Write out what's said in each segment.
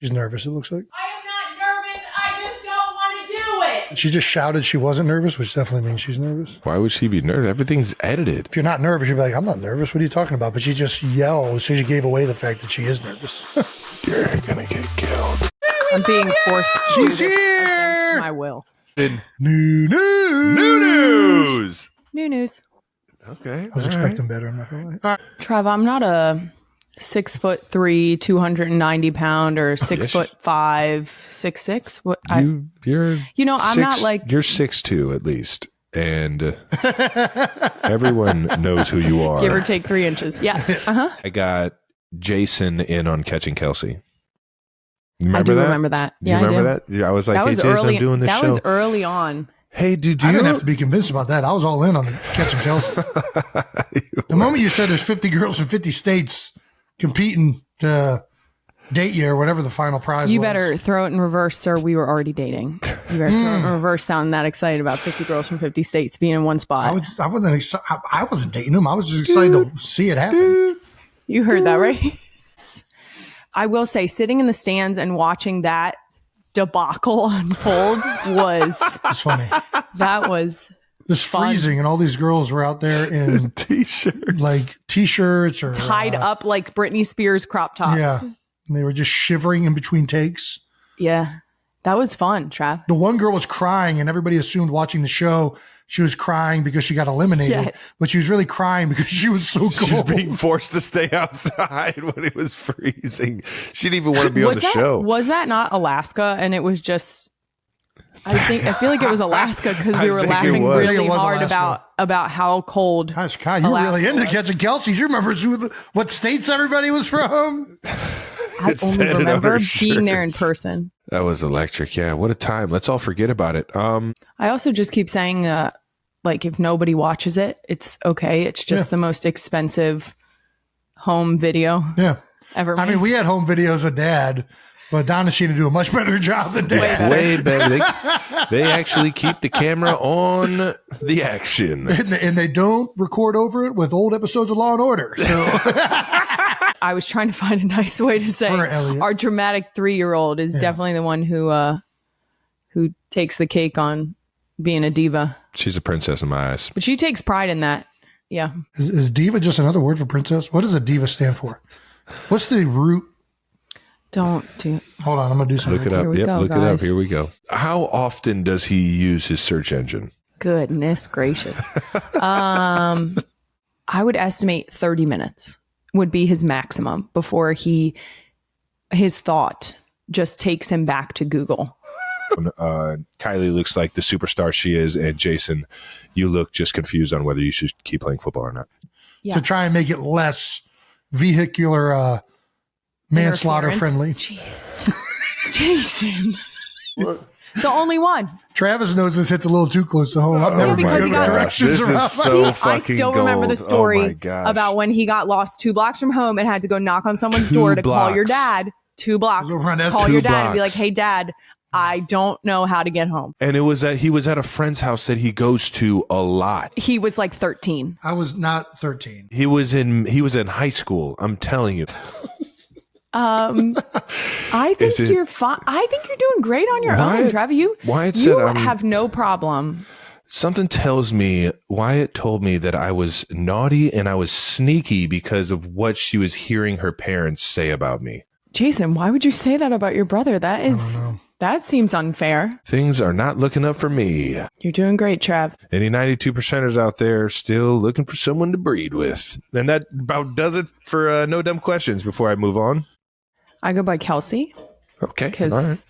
She's nervous, it looks like. I am not nervous. I just don't want to do it. She just shouted she wasn't nervous, which definitely means she's nervous. Why would she be nervous? Everything's edited. If you're not nervous, you'd be like, I'm not nervous. What are you talking about? But she just yelled, so she gave away the fact that she is nervous. You're gonna get killed. I'm being forced to do She's this here! against my will. New news! New news! New news. Okay. I was expecting better, I'm not going to lie. All right. Trev, I'm not a 6'3", 290 pound or 6'5", 6'6". What You're I'm not like you're 6'2" at least. And everyone knows who you are. give or take 3 inches. Yeah. I got Jason in on catching Kelce. I do remember that. Do you remember that? Yeah, I was like, hey, Jason, I'm doing this show. That was early on. Hey, I didn't have to be convinced about that. I was all in on the catching Kelce. The moment you said there's 50 girls from 50 states competing to date you or whatever the final prize was. You better throw it in reverse, sir. We were already dating. You better throw it in reverse, sounding that excited about 50 girls from 50 states being in one spot. I wasn't dating them. I was just excited to see it happen. You heard that, right? I will say, sitting in the stands and watching that debacle unfold It's funny. that was It's freezing, and all these girls were out there in t-shirts or tied up like Britney Spears crop tops. Yeah, and they were just shivering in between takes. Yeah, that was fun, Trav. The one girl was crying, and everybody assumed watching the show she was crying because she got eliminated. Yes. But she was really crying because she was so cold. She's being forced to stay outside when it was freezing. She didn't even want to be on the show. Was that not Alaska? And it was just, I feel like it was Alaska because we were laughing really hard about how cold. Gosh, Kai, you were really into catching Kelce. You remember what states everybody was from? I only remember being there in person. That was electric. Yeah, what a time. Let's all forget about it. I also just keep saying, like, if nobody watches it, it's okay. It's just the most expensive home video ever made. I mean, we had home videos with Dad, but Don and Sheena do a much better job than Dad. Way better. They actually keep the camera on the action. And they don't record over it with old episodes of Law and Order. So I was trying to find a nice way to say our dramatic 3-year-old is definitely the one who takes the cake on being a diva. She's a princess in my eyes. But she takes pride in that. Yeah. Is diva just another word for princess? What does a diva stand for? What's the root? Hold on, I'm going to do something. Look it up. Look it up. Here we go. How often does he use his search engine? Goodness gracious. I would estimate 30 minutes would be his maximum before his thought just takes him back to Google. Kylie looks like the superstar she is, and Jason, you look just confused on whether you should keep playing football or not. Yes. To try and make it less vehicular manslaughter friendly. Jason. The only one. Travis knows this hits a little too close to home. I've never been because good with directions this around. is so I fucking still remember the story Oh my gosh. about when he got lost 2 blocks from home and had to go knock on someone's door to call your dad. 2 blocks. Call your dad and be like, hey, Dad, I don't know how to get home. And he was at a friend's house that he goes to a lot. He was like 13. I was not 13. He was in high school. I'm telling you. I think you're fine. I think you're doing great on your own, Trevor. You have no problem. Something tells me Wyatt told me that I was naughty and I was sneaky because of what she was hearing her parents say about me. Jason, why would you say that about your brother? That seems unfair. Things are not looking up for me. You're doing great, Trav. Any 92%ers out there still looking for someone to breed with. And that about does it for No Dumb Questions before I move on. I go by Kelce. Okay. Because all right.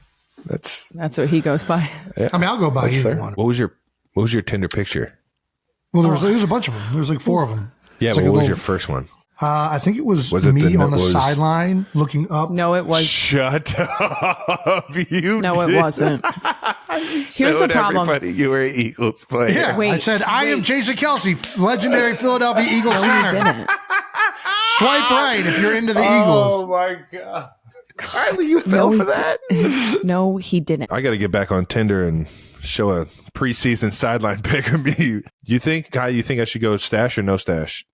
That's what he goes by. Yeah, I mean, I'll go by either one. What was your Tinder picture? Well, there was a bunch of them. There was like 4 of them. Yeah, but what was your first one? I think it was me on the sideline looking up. No, it was. Shut up. No, it wasn't. Here's the problem. Everybody you were an Eagles player. Yeah, I said, I am Jason Kelce, legendary Philadelphia Eagles center. You didn't. Swipe right if you're into the Eagles. Oh, my God. Kylie, you fell for that? No, he didn't. I got to get back on Tinder and show a preseason sideline pic of me. You think I should go stash or no stash?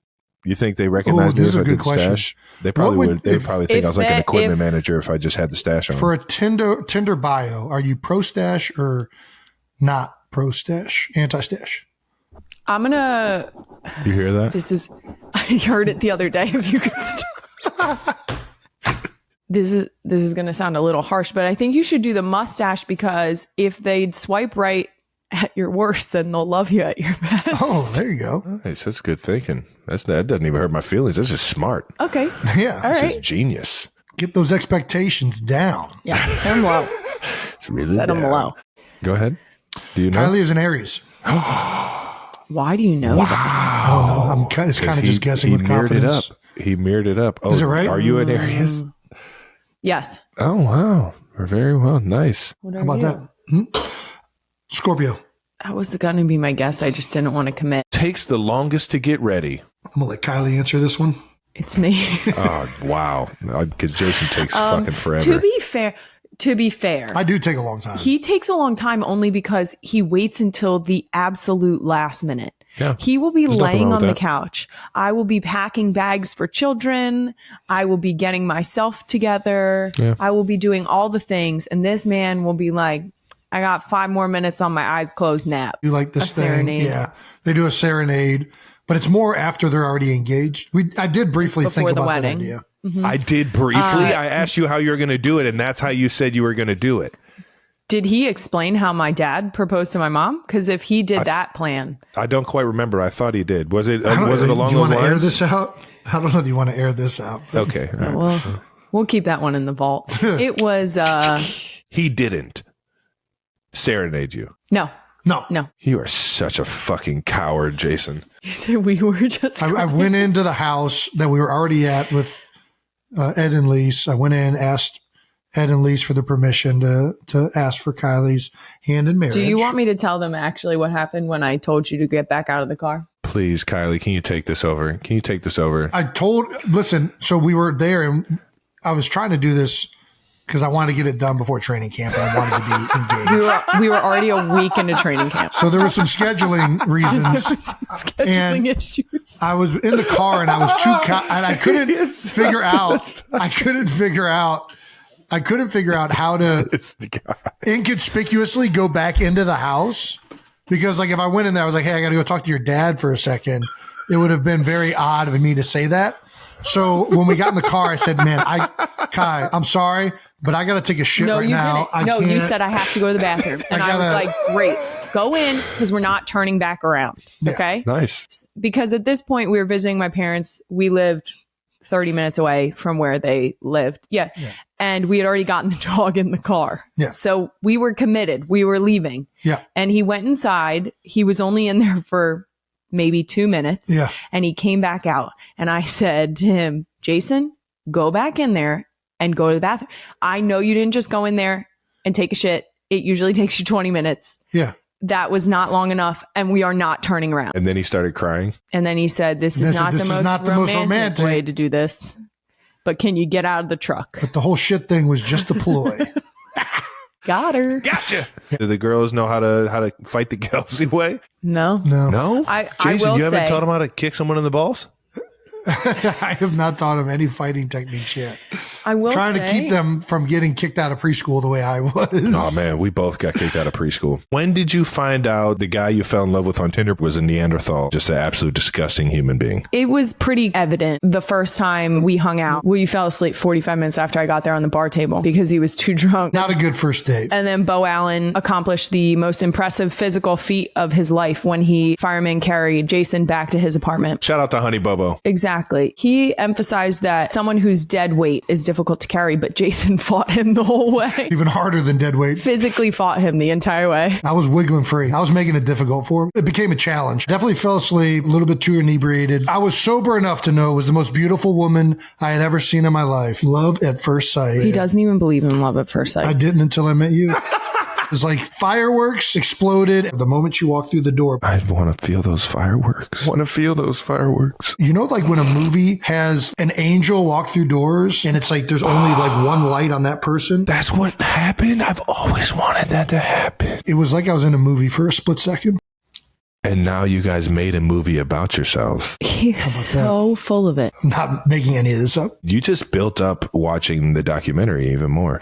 You think they recognize me this is if a I good did the question. stash? They probably What would. They'd probably think I was like an equipment manager if I just had the stash on. For a Tinder bio, are you pro stash or not pro stash, anti stash? I'm gonna. You hear that? This is. I heard it the other day. If you could stop. This is gonna sound a little harsh, but I think you should do the mustache because if they'd swipe right at your worst, then they'll love you at your best. Oh, there you go. Nice. That's good thinking. That doesn't even hurt my feelings. That's just smart. Okay. Yeah. All That's right. just genius. Get those expectations down. Yeah. Set them low. It's really Set them down. low. Go ahead. Do you know? Kylie is an Aries. Why do you know that? I don't know. I'm kind of just guessing with mirrored confidence. it up. He mirrored it up. Oh, Is it right? Are you an Aries? Yes. Oh, wow. Very well. Nice. What are How about you? that? Scorpio. That was going to be my guess. I just didn't want to commit. Takes the longest to get ready. I'm going to let Kylie answer this one. It's me. Oh, wow. Because Jason takes fucking forever. To be fair, I do take a long time. he takes a long time only because he waits until the absolute last minute. Yeah. He will be There's nothing laying wrong on with the that. couch. I will be packing bags for children. I will be getting myself together. Yeah. I will be doing all the things. And this man will be like, I got 5 more minutes on my eyes closed nap. You like this A thing. serenade. Yeah. They do a serenade, but it's more after they're already engaged. I did briefly think Before the about wedding. that idea. I did briefly. I asked you how you were going to do it, and that's how you said you were going to do it. Did he explain how my dad proposed to my mom? Because if he did that plan, I don't quite remember. I thought he did. Was it? I don't Was it know. along Do you those want to air lines? this out? I don't know if you want to air this out. Okay. all right. we'll keep that one in the vault. It was, He didn't serenade you. no. No. You are such a fucking coward, Jason. You said we were just. I went into the house that we were already at with Ed and Lise. I went in, asked Ed and Lise for the permission to ask for Kylie's hand in marriage. Do you want me to tell them actually what happened when I told you to get back out of the car? Please, Kylie, can you take this over? Can you take this over? Listen, so we were there and I was trying to do this because I wanted to get it done before training camp and I wanted to be engaged. We were already a week into training camp. So there was some scheduling reasons. Scheduling And- issues. I was in the car and I was and I couldn't figure out how to It's the guy. inconspicuously go back into the house because like if I went in there, I was like, hey, I got to go talk to your dad for a second. It would have been very odd of me to say that. So when we got in the car, I said, man, Kai, I'm sorry, but I got to take a shit No, right you now. didn't. You said I have to go to the bathroom. And I was gotta- like, great, go in because we're not turning back around. Okay. Nice. Because at this point we were visiting my parents. We lived 30 minutes away from where they lived. Yeah. And we had already gotten the dog in the car. Yeah. So we were committed. We were leaving. Yeah. And he went inside. He was only in there for maybe 2 minutes. Yeah. And he came back out. And I said to him, Jason, go back in there and go to the bathroom. I know you didn't just go in there and take a shit. It usually takes you 20 minutes. Yeah. That was not long enough. And we are not turning around. And then he started crying. And then he said, this is not the most romantic way to do this. But can you get out of the truck? But the whole shit thing was just a ploy. Got her. Gotcha. Do the girls know how to fight the Kelce way? No. No. No. I Jason, will you haven't say- taught them how to kick someone in the balls? I have not taught him any fighting techniques yet. I will Trying to say- keep them from getting kicked out of preschool the way I was. Oh man, we both got kicked out of preschool. When did you find out the guy you fell in love with on Tinder was a Neanderthal, just an absolute disgusting human being? It was pretty evident the first time we hung out. We fell asleep 45 minutes after I got there on the bar table because he was too drunk. Not a good first date. And then Bo Allen accomplished the most impressive physical feat of his life when he fireman carried Jason back to his apartment. Shout out to Honey Bobo. Exactly. He emphasized that someone who's dead weight is difficult to carry, but Jason fought him the whole way. Even harder than dead weight. Physically fought him the entire way. I was wiggling free. I was making it difficult for him. It became a challenge. Definitely fell asleep, a little bit too inebriated. I was sober enough to know it was the most beautiful woman I had ever seen in my life. Love at first sight. He doesn't even believe in love at first I sight. didn't until I met you. It was like fireworks exploded the moment you walked through the door. I want to feel those fireworks. Want to feel those fireworks. You know, like when a movie has an angel walk through doors and it's like there's only like one light on that person. That's what happened. I've always wanted that to happen. It was like I was in a movie for a split second. And now you guys made a movie about yourselves. He's so full of it. I'm not making any of this up. You just built up watching the documentary even more.